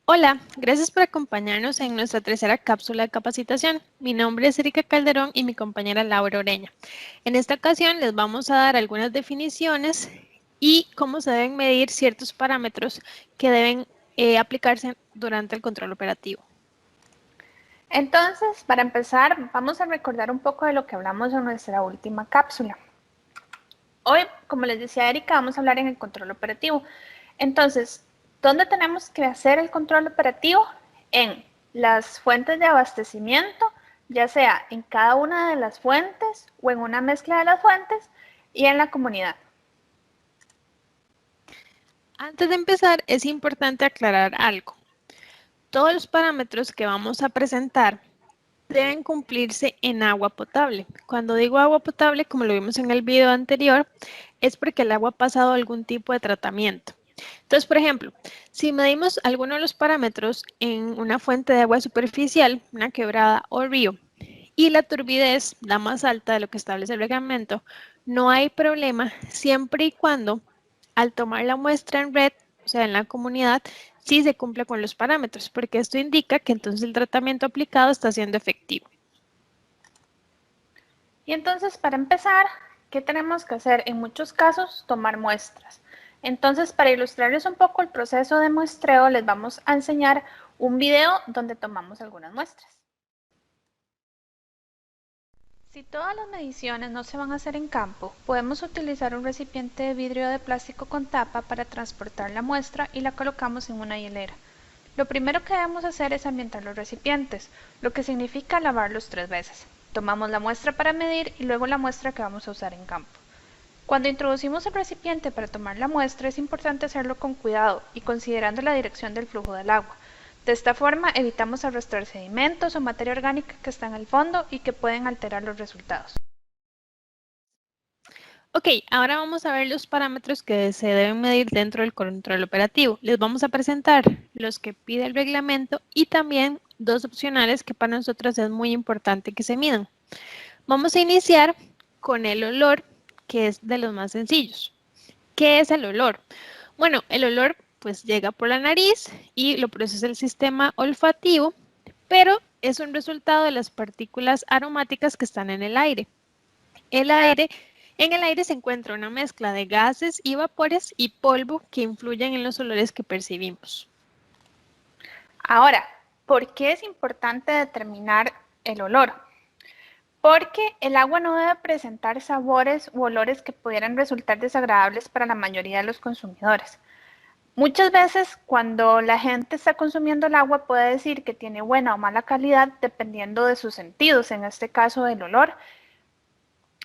Hola, gracias por acompañarnos en nuestra tercera cápsula de capacitación. Mi nombre es Erika Calderón y mi compañera Laura Oreña. En esta ocasión les vamos a dar algunas definiciones y cómo se deben medir ciertos parámetros que deben aplicarse durante el control operativo. Entonces, para empezar, vamos a recordar un poco de lo que hablamos en nuestra última cápsula. Hoy, como les decía Erika, vamos a hablar en el control operativo. Entonces, ¿dónde tenemos que hacer el control operativo? En las fuentes de abastecimiento, ya sea en cada una de las fuentes o en una mezcla de las fuentes, y en la comunidad. Antes de empezar, es importante aclarar algo. Todos los parámetros que vamos a presentar deben cumplirse en agua potable. Cuando digo agua potable, como lo vimos en el video anterior, es porque el agua ha pasado algún tipo de tratamiento. Entonces, por ejemplo, si medimos alguno de los parámetros en una fuente de agua superficial, una quebrada o río, y la turbidez la más alta de lo que establece el reglamento, no hay problema siempre y cuando al tomar la muestra en red, o sea, en la comunidad, sí se cumple con los parámetros, porque esto indica que entonces el tratamiento aplicado está siendo efectivo. Y entonces, para empezar, ¿qué tenemos que hacer? En muchos casos, tomar muestras. Entonces, para ilustrarles un poco el proceso de muestreo, les vamos a enseñar un video donde tomamos algunas muestras. Si todas las mediciones no se van a hacer en campo, podemos utilizar un recipiente de vidrio de plástico con tapa para transportar la muestra y la colocamos en una hielera. Lo primero que debemos hacer es ambientar los recipientes, lo que significa lavarlos 3 veces. Tomamos la muestra para medir y luego la muestra que vamos a usar en campo. Cuando introducimos el recipiente para tomar la muestra es importante hacerlo con cuidado y considerando la dirección del flujo del agua. De esta forma evitamos arrastrar sedimentos o materia orgánica que está en el fondo y que pueden alterar los resultados. Ok, ahora vamos a ver los parámetros que se deben medir dentro del control operativo. Les vamos a presentar los que pide el reglamento y también dos opcionales que para nosotros es muy importante que se midan. Vamos a iniciar con el olor, que es de los más sencillos. ¿Qué es el olor? Bueno, el olor pues llega por la nariz y lo procesa el sistema olfativo, pero es un resultado de las partículas aromáticas que están en el aire. El aire, en el aire se encuentra una mezcla de gases y vapores y polvo que influyen en los olores que percibimos. Ahora, ¿por qué es importante determinar el olor? Porque el agua no debe presentar sabores u olores que pudieran resultar desagradables para la mayoría de los consumidores. Muchas veces cuando la gente está consumiendo el agua puede decir que tiene buena o mala calidad dependiendo de sus sentidos, en este caso del olor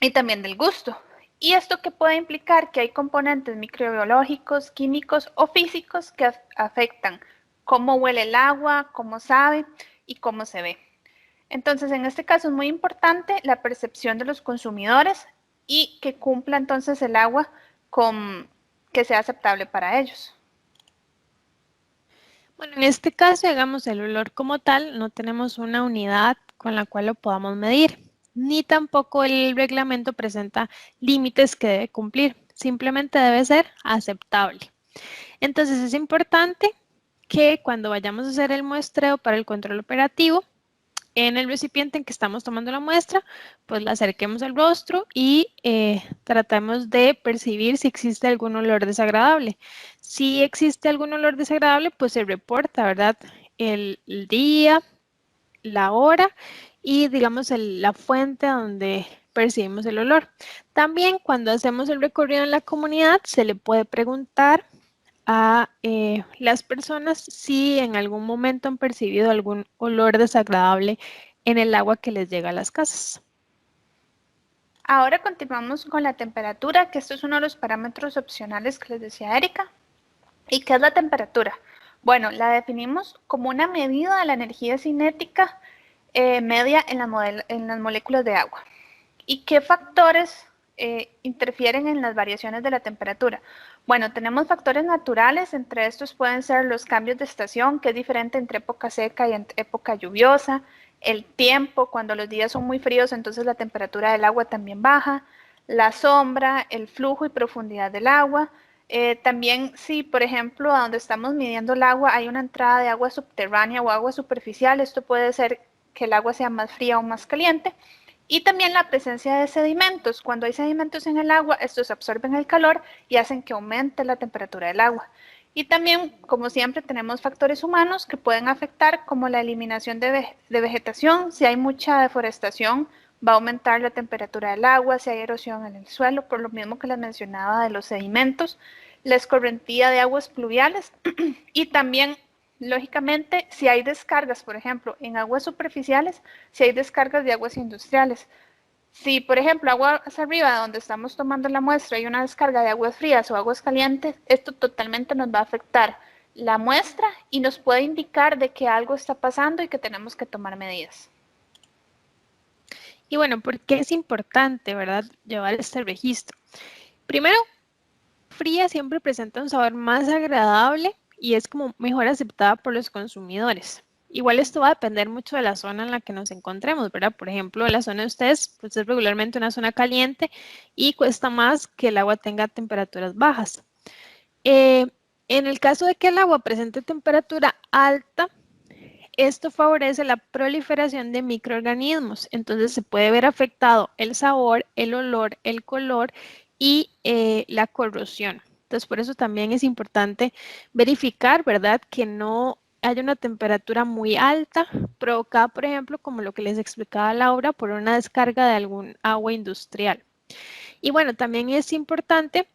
y también del gusto. Y esto que puede implicar que hay componentes microbiológicos, químicos o físicos que afectan cómo huele el agua, cómo sabe y cómo se ve. Entonces, en este caso es muy importante la percepción de los consumidores y que cumpla entonces el agua con que sea aceptable para ellos. Bueno, en este caso, digamos, el olor como tal, no tenemos una unidad con la cual lo podamos medir, ni tampoco el reglamento presenta límites que debe cumplir, simplemente debe ser aceptable. Entonces es importante que cuando vayamos a hacer el muestreo para el control operativo, en el recipiente en que estamos tomando la muestra, pues la acerquemos al rostro y tratemos de percibir si existe algún olor desagradable. Si existe algún olor desagradable, pues se reporta, ¿verdad? El día, la hora y digamos la fuente donde percibimos el olor. También cuando hacemos el recorrido en la comunidad, se le puede preguntar a las personas si en algún momento han percibido algún olor desagradable en el agua que les llega a las casas. Ahora continuamos con la temperatura, que esto es uno de los parámetros opcionales que les decía Erika. ¿Y qué es la temperatura? Bueno, la definimos como una medida de la energía cinética media en las moléculas de agua. ¿Y qué factores interfieren en las variaciones de la temperatura? Bueno, tenemos factores naturales, entre estos pueden ser los cambios de estación, que es diferente entre época seca y entre época lluviosa, el tiempo, cuando los días son muy fríos, entonces la temperatura del agua también baja, la sombra, el flujo y profundidad del agua, También si, por ejemplo, a donde estamos midiendo el agua hay una entrada de agua subterránea o agua superficial, esto puede ser que el agua sea más fría o más caliente. Y también la presencia de sedimentos. Cuando hay sedimentos en el agua, estos absorben el calor y hacen que aumente la temperatura del agua. Y también, como siempre, tenemos factores humanos que pueden afectar, como la eliminación de vegetación. Si hay mucha deforestación, va a aumentar la temperatura del agua. Si hay erosión en el suelo, por lo mismo que les mencionaba de los sedimentos, la escorrentía de aguas pluviales y también, lógicamente, si hay descargas, por ejemplo, en aguas superficiales, si hay descargas de aguas industriales. Si, por ejemplo, aguas arriba donde estamos tomando la muestra hay una descarga de aguas frías o aguas calientes, esto totalmente nos va a afectar la muestra y nos puede indicar de que algo está pasando y que tenemos que tomar medidas. Y bueno, ¿por qué es importante, verdad, llevar este registro? Primero, fría siempre presenta un sabor más agradable y es como mejor aceptada por los consumidores. Igual esto va a depender mucho de la zona en la que nos encontremos, ¿verdad? Por ejemplo, la zona de ustedes pues es regularmente una zona caliente y cuesta más que el agua tenga temperaturas bajas. Eh, en el caso de que el agua presente temperatura alta, esto favorece la proliferación de microorganismos, entonces se puede ver afectado el sabor, el olor, el color y la corrosión. Entonces, por eso también es importante verificar, ¿verdad?, que no haya una temperatura muy alta, provocada, por ejemplo, como lo que les explicaba Laura, por una descarga de algún agua industrial. Y bueno, también es importante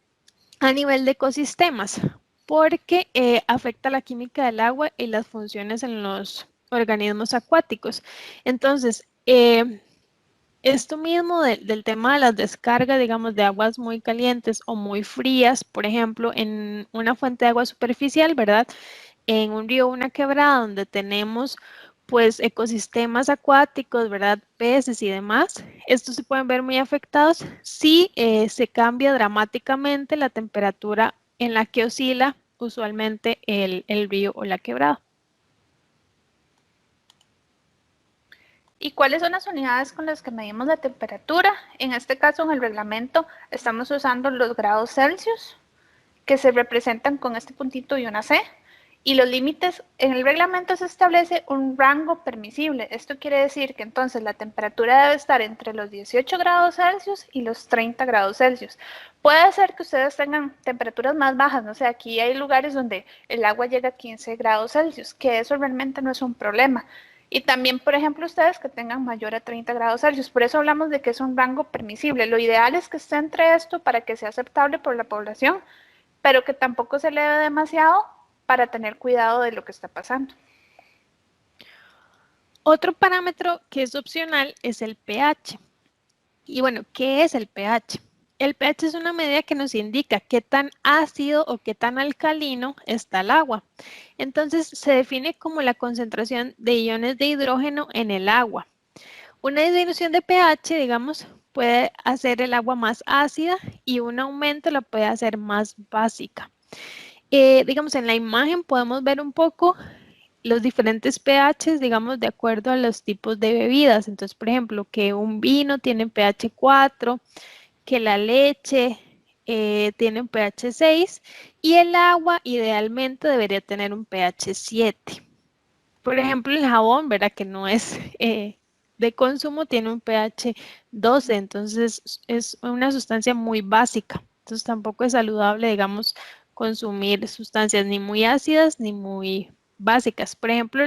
a nivel de ecosistemas, porque afecta la química del agua y las funciones en los organismos acuáticos. Entonces, esto mismo del tema de las descargas, digamos, de aguas muy calientes o muy frías, por ejemplo, en una fuente de agua superficial, ¿verdad? En un río o una quebrada donde tenemos pues ecosistemas acuáticos, ¿verdad? Peces y demás, estos se pueden ver muy afectados si se cambia dramáticamente la temperatura en la que oscila usualmente el río o la quebrada. ¿Y cuáles son las unidades con las que medimos la temperatura? En este caso, en el reglamento, estamos usando los grados Celsius, que se representan con este puntito y una C. Y los límites, en el reglamento se establece un rango permisible. Esto quiere decir que entonces la temperatura debe estar entre los 18 grados Celsius y los 30 grados Celsius. Puede ser que ustedes tengan temperaturas más bajas, no sé, aquí hay lugares donde el agua llega a 15 grados Celsius, que eso realmente no es un problema. Y también, por ejemplo, ustedes que tengan mayor a 30 grados Celsius. Por eso hablamos de que es un rango permisible. Lo ideal es que esté entre esto para que sea aceptable por la población, pero que tampoco se eleve demasiado para tener cuidado de lo que está pasando. Otro parámetro que es opcional es el pH. Y bueno, ¿qué es el pH? El pH es una medida que nos indica qué tan ácido o qué tan alcalino está el agua. Entonces, se define como la concentración de iones de hidrógeno en el agua. Una disminución de pH, digamos, puede hacer el agua más ácida y un aumento la puede hacer más básica. Digamos, en la imagen podemos ver un poco los diferentes pHs, digamos, de acuerdo a los tipos de bebidas. Entonces, por ejemplo, que un vino tiene pH 4, que la leche tiene un pH 6 y el agua idealmente debería tener un pH 7. Por ejemplo, el jabón, ¿verdad? Que no es de consumo, tiene un pH 12, entonces es una sustancia muy básica. Entonces tampoco es saludable, digamos, consumir sustancias ni muy ácidas ni muy básicas. Por ejemplo,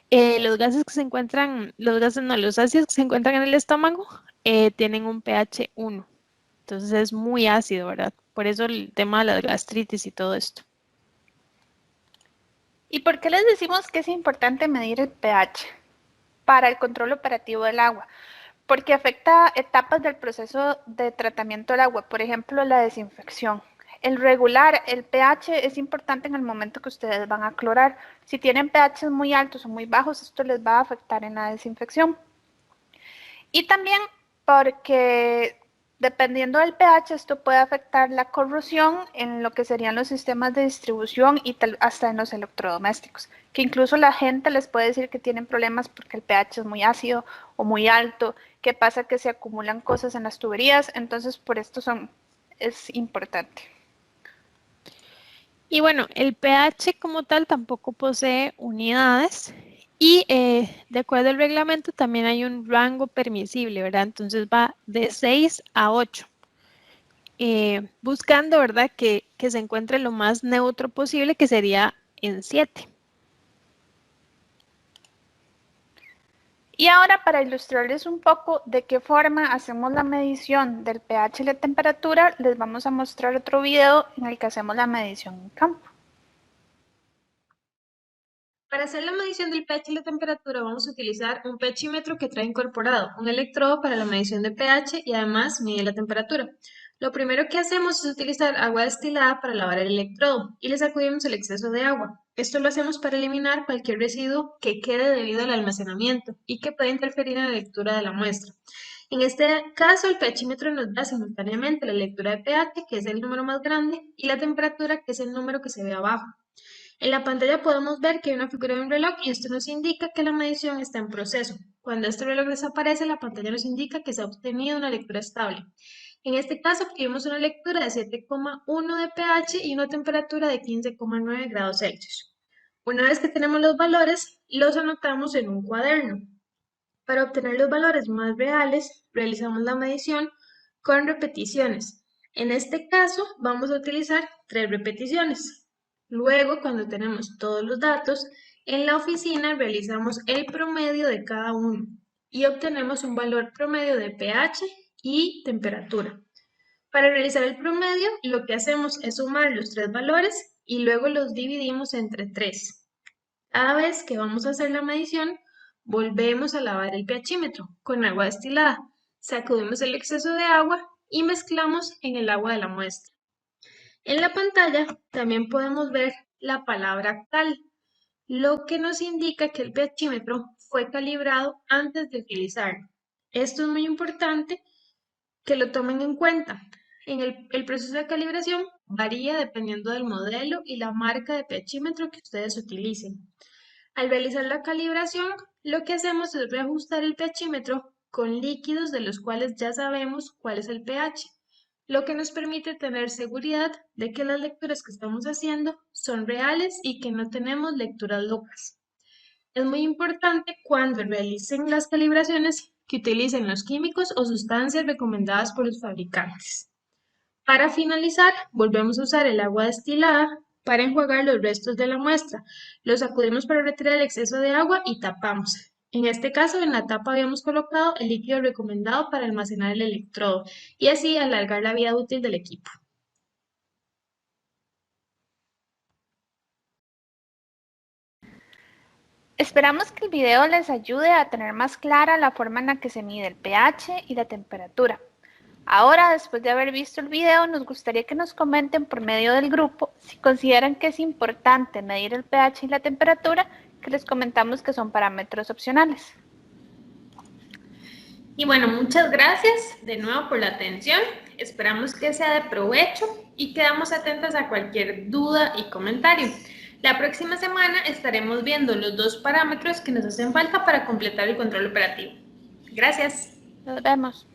los gases que se encuentran, los gases no, los ácidos que se encuentran en el estómago tienen un pH 1. Entonces es muy ácido, ¿verdad? Por eso el tema de la gastritis y todo esto. ¿Y por qué les decimos que es importante medir el pH para el control operativo del agua? Porque afecta etapas del proceso de tratamiento del agua, por ejemplo, la desinfección. El regular, el pH es importante en el momento que ustedes van a clorar. Si tienen pH muy altos o muy bajos, esto les va a afectar en la desinfección. Y también porque dependiendo del pH, esto puede afectar la corrosión en lo que serían los sistemas de distribución y hasta en los electrodomésticos, que incluso la gente les puede decir que tienen problemas porque el pH es muy ácido o muy alto, que pasa que se acumulan cosas en las tuberías, entonces por esto es importante. Y bueno, el pH como tal tampoco posee unidades y de acuerdo al reglamento también hay un rango permisible, ¿verdad? Entonces va de 6 a 8, buscando, ¿verdad? Que se encuentre lo más neutro posible, que sería en 7. Y ahora para ilustrarles un poco de qué forma hacemos la medición del pH y la temperatura, les vamos a mostrar otro video en el que hacemos la medición en campo. Para hacer la medición del pH y la temperatura vamos a utilizar un pHímetro que trae incorporado un electrodo para la medición de pH y además mide la temperatura. Lo primero que hacemos es utilizar agua destilada para lavar el electrodo y le sacudimos el exceso de agua. Esto lo hacemos para eliminar cualquier residuo que quede debido al almacenamiento y que pueda interferir en la lectura de la muestra. En este caso, el pHímetro nos da simultáneamente la lectura de pH, que es el número más grande, y la temperatura, que es el número que se ve abajo. En la pantalla podemos ver que hay una figura de un reloj y esto nos indica que la medición está en proceso. Cuando este reloj desaparece, la pantalla nos indica que se ha obtenido una lectura estable. En este caso, obtuvimos una lectura de 7,1 de pH y una temperatura de 15,9 grados Celsius. Una vez que tenemos los valores, los anotamos en un cuaderno. Para obtener los valores más reales, realizamos la medición con repeticiones. En este caso, vamos a utilizar 3 repeticiones. Luego, cuando tenemos todos los datos, en la oficina realizamos el promedio de cada uno y obtenemos un valor promedio de pH y temperatura. Para realizar el promedio, lo que hacemos es sumar los 3 valores y luego los dividimos entre 3. Cada vez que vamos a hacer la medición, volvemos a lavar el pHímetro con agua destilada, sacudimos el exceso de agua y mezclamos en el agua de la muestra. En la pantalla también podemos ver la palabra cal, lo que nos indica que el pHímetro fue calibrado antes de utilizarlo. Esto es muy importante que lo tomen en cuenta. El proceso de calibración varía dependiendo del modelo y la marca de pHímetro que ustedes utilicen. Al realizar la calibración, lo que hacemos es reajustar el pHímetro con líquidos de los cuales ya sabemos cuál es el pH, lo que nos permite tener seguridad de que las lecturas que estamos haciendo son reales y que no tenemos lecturas locas. Es muy importante cuando realicen las calibraciones que utilicen los químicos o sustancias recomendadas por los fabricantes. Para finalizar, volvemos a usar el agua destilada para enjuagar los restos de la muestra. Los sacudimos para retirar el exceso de agua y tapamos. En este caso, en la tapa habíamos colocado el líquido recomendado para almacenar el electrodo y así alargar la vida útil del equipo. Esperamos que el video les ayude a tener más clara la forma en la que se mide el pH y la temperatura. Ahora, después de haber visto el video, nos gustaría que nos comenten por medio del grupo si consideran que es importante medir el pH y la temperatura, que les comentamos que son parámetros opcionales. Y bueno, muchas gracias de nuevo por la atención. Esperamos que sea de provecho y quedamos atentas a cualquier duda y comentario. La próxima semana estaremos viendo los 2 parámetros que nos hacen falta para completar el control operativo. Gracias. Nos vemos.